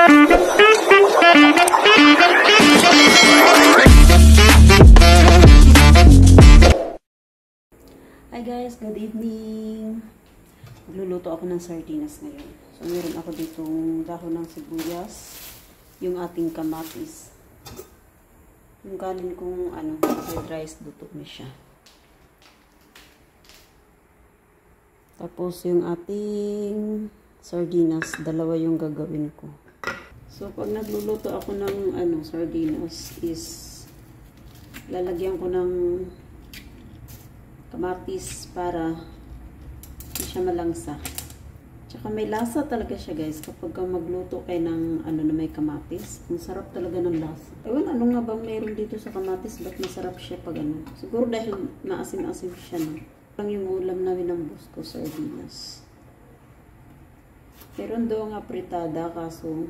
Hi guys, good evening. Magluluto ako ng sardinas ngayon. So meron ako ditong dahon ng sibuyas, yung ating kamatis. Yung kanin kong fried rice, luto na siya. Tapos yung ating sardinas, dalawa yung gagawin ko. So pag nagluluto ako ng sardinas is lalagyan ko ng kamatis para hindi siya malangsa. Tsaka may lasa talaga siya guys kapag magluto kayo ng na may kamatis. Ang sarap talaga ng lasa. Ewan, ano nga bang meron dito sa kamatis? Ba't masarap siya pag Siguro dahil maasim-asim siya Lang yung ulam namin ng boss ko, sardinas. Meron daw nga pritada kaso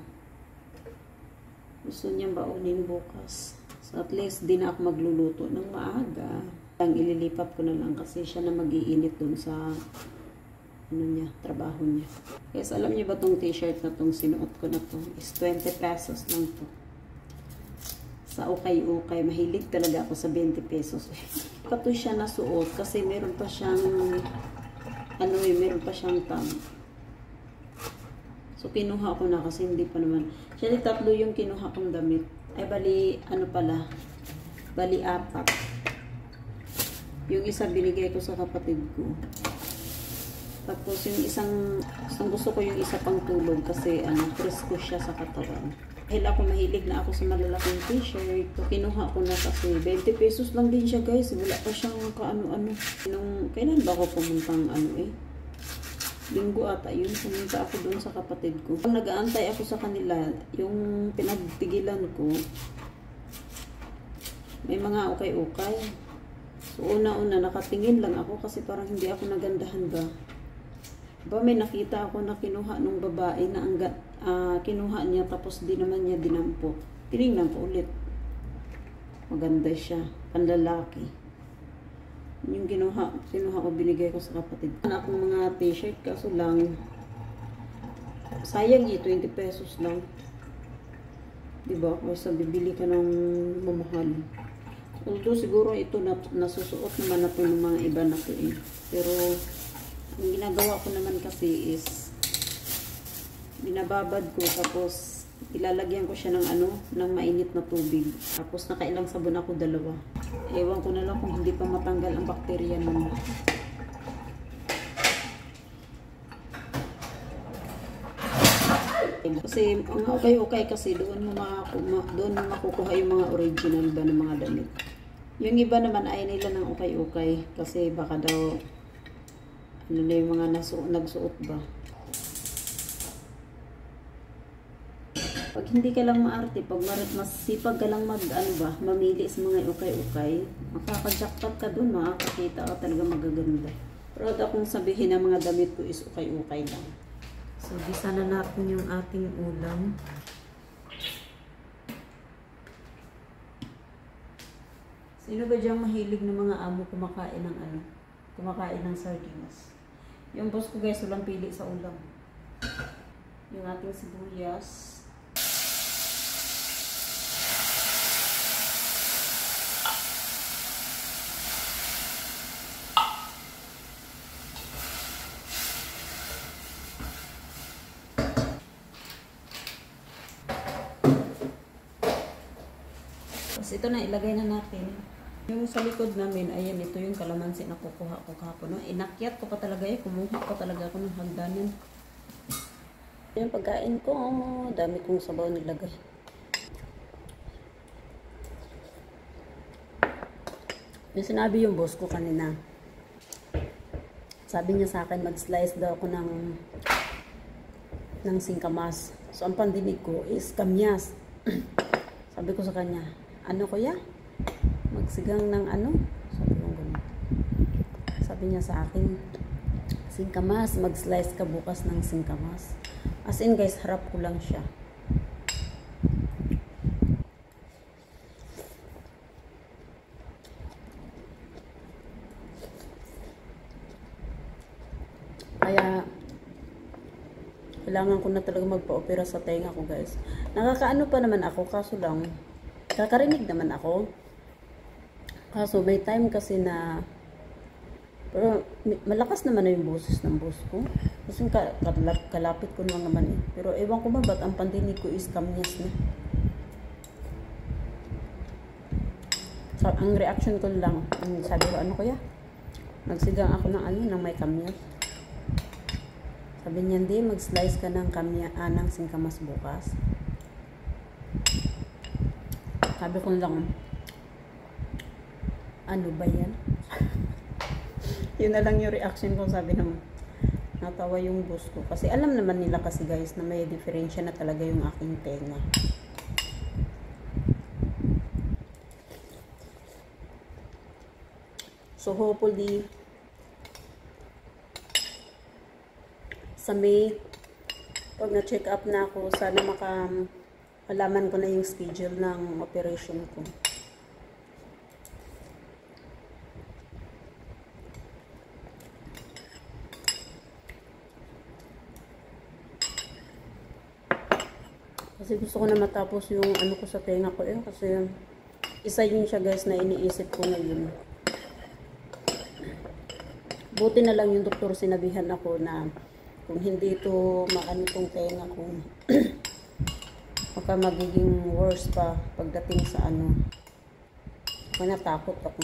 gusto niyang baunin bukas. So at least di na ako magluluto ng maaga. Ang ililipat ko na lang kasi siya na mag-iinit dun sa trabaho niya. Yes, alam niyo ba tong t-shirt na tong sinuot ko na to is 20 pesos lang to. Sa ukay-ukay, mahilig talaga ako sa 20 pesos. Kato siya nasuot kasi meron pa siyang meron pa siyang tab. So kinuha ko na kasi hindi pa naman. Siya tatlo yung kinuha kong damit. Ay bali bali 4. Yung isa binigay ko sa kapatid ko. Tapos yung isang gusto ko yung isa pang tulog kasi presko siya sa katawan. Dahil ako mahilig na ako sa malalaking t-shirt. So, kinuha ko na kasi 20 pesos lang din siya guys. Wala pa siyang kailan ba ako pumuntang Linggo ata yun. Pumunta ako doon sa kapatid ko. Pag nag-aantay ako sa kanila, yung pinagtigilan ko, may mga ukay-ukay. So, una-una, nakatingin lang ako kasi parang hindi ako nagandahan ba. May nakita ako na kinuha nung babae na kinuha niya tapos di naman niya dinampot. Tinignan ko ulit. Maganda siya. Panlalaki. Yung kinuha ko, binigay ko sa kapatid. Akong mga t-shirt kaso lang, sayang 20 pesos lang. Diba? Kasi bibili ka ng mamahal. Although siguro ito nasusuot naman na ito ng mga iba na ito Pero ang ginagawa ko naman kasi is binababad ko tapos ilalagyan ko siya ng mainit na tubig. Tapos nakailang sabon ako 2. Ewan ko na lang kung hindi pa matanggal ang bakterya nun. Kasi ang okay kasi doon mo makukuha yung mga original ba ng mga damit. Yung iba naman ay nila ng okay kasi baka daw na yung mga nagsuot ba. Pag hindi ka lang maarte, pag masipag ka lang mamili sa mga okay, makaka-jackpot ka dun, makakakita ka talaga magaganda. Proud akong sabihin na mga damit ko is okay lang. So, gisa na natin yung ating ulam. Sino ba diyang mahilig ng mga amo kumakain ng sardinas? Yung boss ko guys, walang pili sa ulam. Yung ating sibuyas. Tapos ito na, ilagay na natin. Yung sa likod namin, ayan, ito yung kalamansi na kukuha ko kahapon. Inakyat ko pa talaga kumuha ko talaga ako ng hagdanan. Yung pagkain ko, dami kong sabaw nilagay. Yung sinabi yung boss ko kanina, sabi niya sa akin, mag-slice daw ako ng singkamas. So, ang pandinig ko is kamyas. Sabi ko sa kanya, kuya? Magsigang ng Sabi niya sa akin, singkamas, mag-slice ka bukas ng singkamas. As in guys, harap ko lang siya. Kaya kailangan ko na talaga magpa-opera sa tenga ko, guys. Nakakaano pa naman ako, kaso lang, kakarinig naman ako. Kaso may time kasi na, pero malakas naman na yung boses ng boss ko. Kasi kalapit ko lang naman eh. Pero ewan ko ba, ba't ang pandinig ko is kamyas na. So, ang reaction ko lang, sabi ko, ano kaya? Nagsigang ako ng may kamyas. Sabi niya, hindi, mag-slice ka ng ng singkamas bukas. Sabi ko lang, ano ba yan? Yun na lang yung reaction ko, sabi ng natawa yung boss ko. Kasi alam naman nila kasi guys na may diferensya na talaga yung aking tenga. So hopefully, sa May, pag na-check up na ako, sana malaman ko na yung schedule ng operation ko. Kasi gusto ko na matapos yung ano ko sa tenga ko eh. Kasi isa yun siya guys na iniisip ko ngayon. Buti na lang yung doktor sinabihan ako na kung hindi ito maano tong tenga ko, baka magiging worse pa pagdating sa ano. Kaya natakot ako.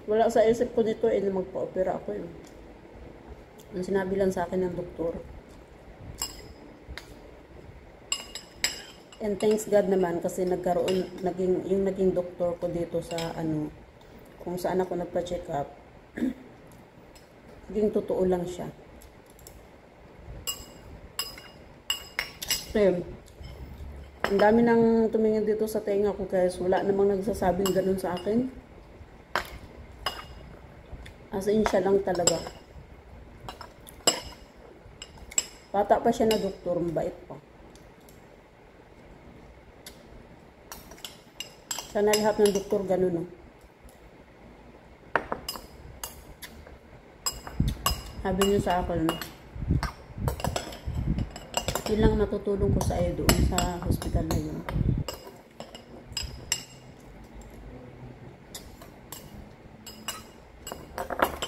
Wala sa isip ko nito na magpa-opera ako eh. Ang sinabi lang sa akin ng doktor. And thanks God naman kasi yung naging doktor ko dito sa ano, kung saan ako nagpa-check up, naging totoo lang siya. Kasi, ang dami nang tumingin dito sa tenga ko guys, wala namang nagsasabing ganun sa akin. As in, siya lang talaga. Bata pa siya na doktor, mabait pa. Sana lahat ng doktor ganun, no? Sabi niyo sa akin, yun lang matutulong ko sa iyo doon sa hospital na yun.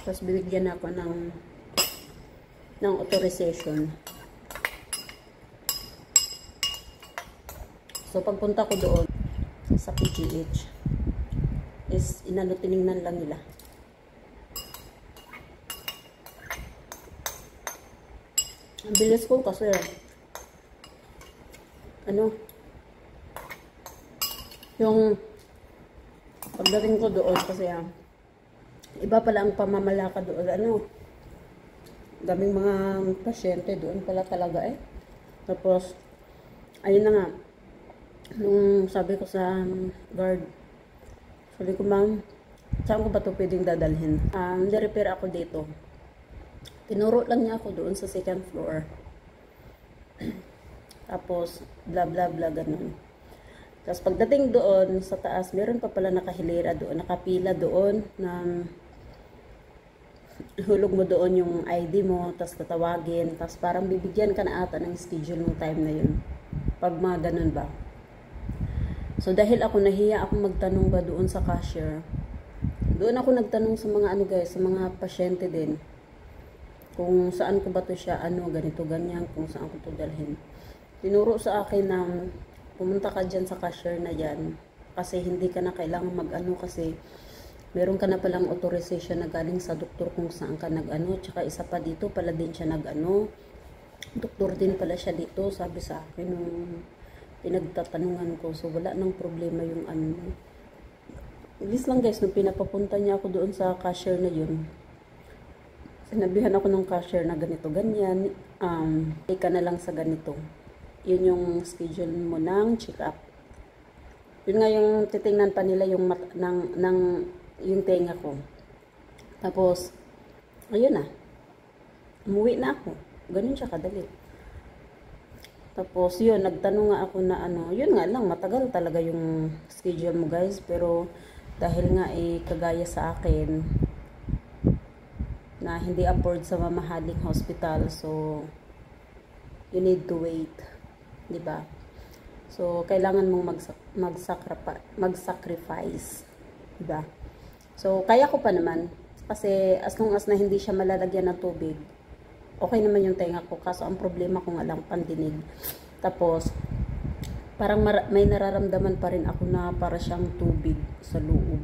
Tapos binigyan ako ng authorization. So pagpunta ko doon sa PGH is tiningnan lang nila. Ang bilis ko kasi ano yung pagdating ko doon kasi iba pala ang pamamalakad doon, ano, daming mga pasyente doon pala talaga eh. Tapos ayun na nga, nung sabi ko sa guard, sabi ko, ma'am, saan ko ba ito pwedeng dadalhin? Nirepair ako dito. Tinuro lang niya ako doon sa second floor. Tapos, bla bla bla, ganun. Tapos pagdating doon sa taas, meron pa pala nakahilera doon, nakapila doon, na hulog mo doon yung ID mo, tapos tatawagin, tapos parang bibigyan ka na ata ng schedule ng time na yun. Pag mga ganun ba. So, dahil ako nahiya ako magtanong ba doon sa cashier, doon ako nagtanong sa mga ano guys, sa mga pasyente din. Kung saan ko ba to siya, ano, ganito, ganyan, kung saan ko to dalhin. Tinuro sa akin na pumunta ka dyan sa cashier na yan. Kasi hindi ka na kailangan mag-ano kasi meron ka na palang authorization na galing sa doktor kung saan ka nag-ano. Tsaka isa pa dito, pala din siya nag-ano. Doktor din pala siya dito, sabi sa akin nung pinagtatanungan ko. So, wala nang problema yung ano. Ilis lang guys, nung pinapapunta niya ako doon sa cashier na yun, sinabihan ako ng cashier na ganito, ganyan, ika na lang sa ganito. Yun yung schedule mo ng check-up. Yun nga yung titingnan pa nila yung yung tenga ko. Tapos, ayun na. Umuwi na ako. Ganun siya kadali. Tapos, yun, nagtanong nga ako na ano, yun nga lang, matagal talaga yung schedule mo guys, pero dahil nga kagaya sa akin, na na hindi afford sa mamahaling hospital. So, you need to wait. Diba? So, kailangan mong mag-sacrifice. Diba? So, kaya ko pa naman. Kasi, as long as na hindi siya malalagyan ng tubig, okay naman yung tenga ko. Kaso, ang problema ko nga lang, pandinig. Tapos, parang may nararamdaman pa rin ako na para siyang tubig sa loob.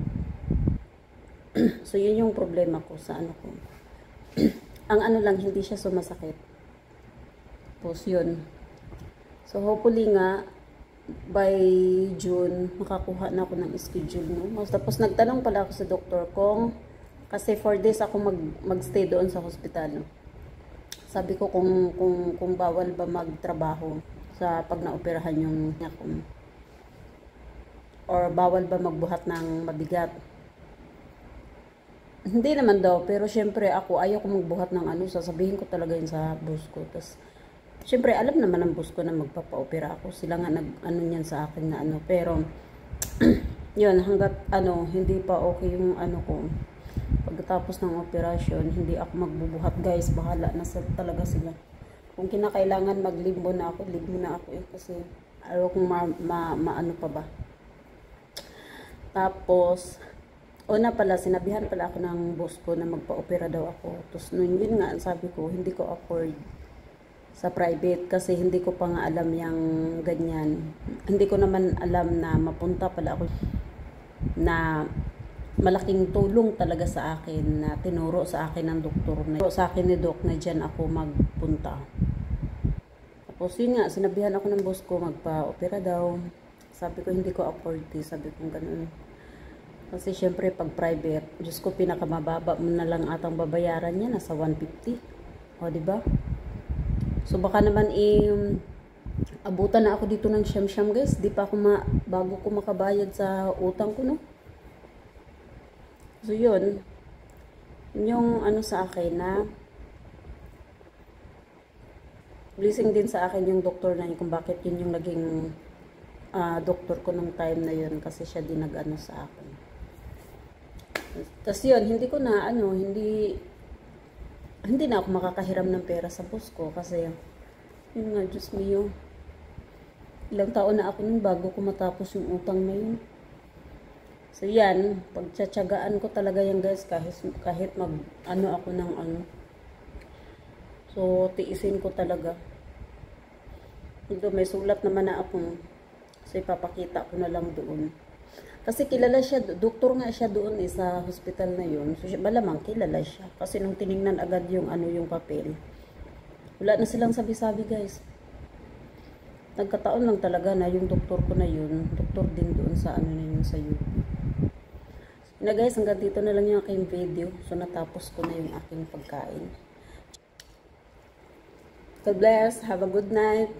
So, yun yung problema ko sa ano ko. Ang ano lang, hindi siya sumasakit. Tapos, yun. So, hopefully nga, by June, makakuha na ako ng schedule mo. Tapos, nagtanong pala ako sa doktor kung, kasi 4 days ako magstay doon sa hospital. Sabi ko kung bawal ba magtrabaho sa pag naoperahan yung ako. Or bawal ba magbuhat ng mabigat. Hindi naman daw, pero syempre ako ayaw ko magbuhat ng ano, sasabihin ko talaga yun sa boss ko. Tapos, syempre alam naman ng boss ko na magpapa-opera ako. Sila nga nag-ano niyan sa akin na ano, pero yun, hanggat ano, hindi pa okay yung ano ko. Pagkatapos ng operasyon, hindi ako magbubuhat, guys. Bahala na talaga sila. Kung kinakailangan mag-limbo na ako, limbo na ako kasi ayaw kong maano pa ba. Tapos, una pala, sinabihan pala ako ng boss ko na magpa-opera daw ako. Tapos, yun nga, sabi ko, hindi ko afford sa private kasi hindi ko pa nga alam yung ganyan. Hindi ko naman alam na mapunta pala ako na malaking tulong talaga sa akin na tinuro sa akin ng doktor na sa akin ni Doc na dyan ako magpunta. Tapos yun nga, sinabihan ako ng boss ko magpa-opera daw. Sabi ko hindi ko afford sabi ko ganun. Kasi syempre pag private, Diyos ko pinakamababa mo na lang atang babayaran niya nasa 150. O diba? So baka naman abutan na ako dito ng siyam-siyam guys. Di pa ako bago ko makabayad sa utang ko no. So yun, yung ano sa akin na blessing din sa akin yung doktor na yun kung bakit yun yung naging doktor ko nung time na yun kasi siya din nag-ano sa akin. Tapos yun, hindi ko na ano, hindi na ako makakahiram ng pera sa boss ko kasi yun nga, Diyos mio, ilang taon na ako nun bago ko matapos yung utang na yun. So yan, pagtsatsagaan ko talaga yan guys kahit mag ano ako ng ano. So tiisin ko talaga. Ito may sulat naman na ako. So ipapakita ko na lang doon. Kasi kilala siya, doktor nga siya doon sa hospital na yun. So malamang kilala siya. Kasi nung tiningnan agad yung ano yung papel. Wala na silang sabi-sabi guys. Nagkataon lang talaga na yung doktor ko na yun, doktor din doon sa ano na yun sa YouTube. Na guys, hanggang dito na lang yung aking video. So natapos ko na yung aking pagkain. God bless. Have a good night.